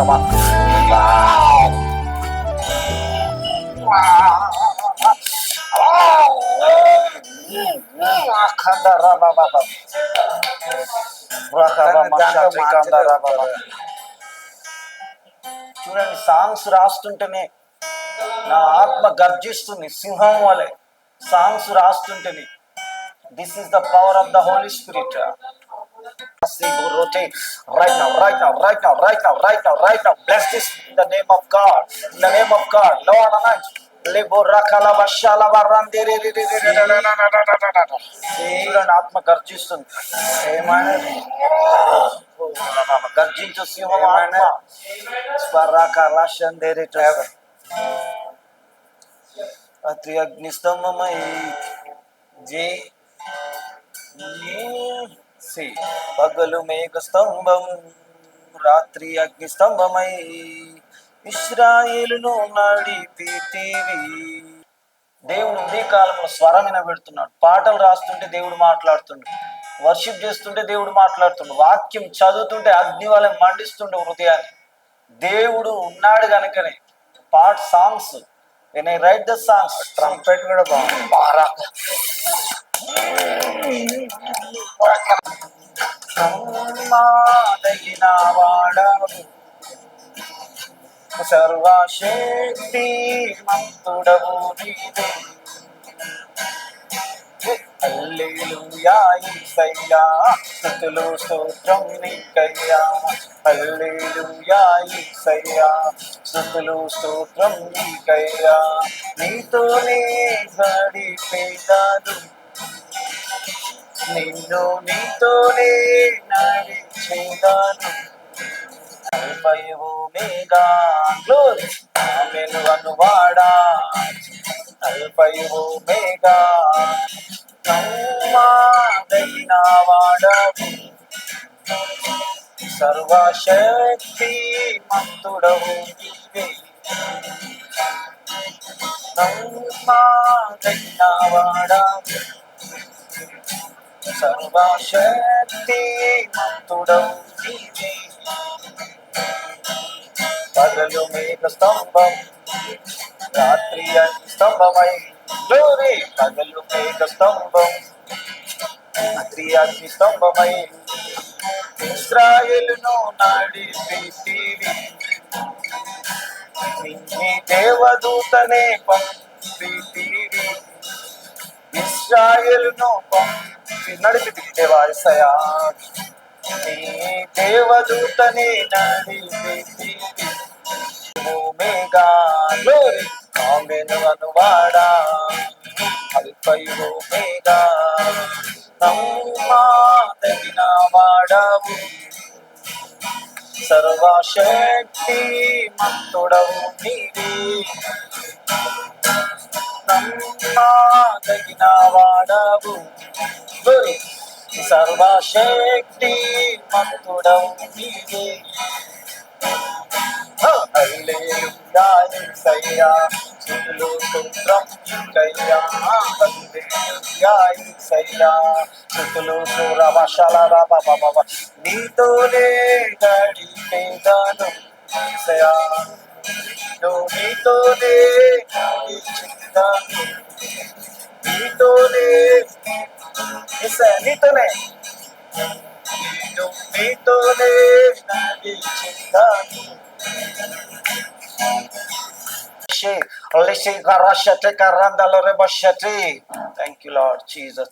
చూడండి, సాంగ్స్ రాస్తుంటేనే నా ఆత్మ గర్జిస్తుంది సింహం వలె. సాంగ్స్ రాస్తుంటేనే this is the power of the holy spirit. Right now, right now, right now, right now, right now, right now. Bless this in the name of God. In the name of God. Lord, చూడండి, ఆత్మ గర్జిస్తుంది. గర్జించు సింహం ఆత్మ. అతి అగ్నిస్తంభమై పగలు మేఘ స్తంభం, రాత్రి అగ్ని స్తంభమై ఇశ్రాయేలును నడిపితివి. దేవుడు ఉదయ కాలంలో స్వరం వినబెడుతున్నాడు. పాటలు రాస్తుంటే దేవుడు మాట్లాడుతుండు, వర్షిప్ చేస్తుంటే దేవుడు మాట్లాడుతుండు, వాక్యం చదువుతుంటే అగ్ని వలె మండిస్తుండే హృదయాన్ని. దేవుడు ఉన్నాడు కనుకనే songs when I write the songs, trumpet కూడా బాగుంది. తగిన వాడవు, సర్వశక్తి మంతుడవు నీవే. హల్లెలూయా యేసయ్యా, స్తుతులు స్తోత్రం నీకయ్యా. హల్లెలూయా యేసయ్యా, స్తుతులు స్తోత్రం నీకయ్యా. నీతోనే గడిపేదాను, నిన్ను నీతోనే నడిచేదాను. అల్ఫై ఒమేగా గ్లోరీ ఆమేను అనువాడా, అల్ఫై ఒమేగా నమ్మదగిన వాడవు, సర్వశక్తి మంతుడవు నీవే. నమ్మదగిన వాడవు, సర్వశక్తి మంతుడవు నీవే. పగలు మేఘ స్తంభం, రాత్రి అగ్ని స్తంభమై గ్లోరీ. పగలు మేఘ స్తంభం, రాత్రి అగ్ని స్తంభమై ఇశ్రాయేలును నడిపితివి. నీ దేవదూతనే పంపితివి, ఇశ్రాయేలును పంపి నడిపితివి. దేవాయసయా, నీ దేవదూతనే నడిపితివి. ఒమేగా గ్లోరీ ఆమేను అనువాడా, అల్ఫై ఒమేగా నమ్మదగిన వాడవు, సర్వశక్తి మంతుడవు నీవే. నమ్మదగిన వాడవు, సర్వశక్తి మంతుడవు నీవే. హల్లెలూయా యేసయ్యా, స్తుతులు స్తోత్రం నీకయ్యా. హల్లెలూయా యేసయ్యా, స్తుతులు సురవశలరబబబ. నీతోనే గడిపేదాను యేసయ్యా, నీతోనే నడిచేదాను. నీతోనే యేసయ్యా, నీతోనే నీతోనే నడిచేదాను. Thank you, Lord Jesus.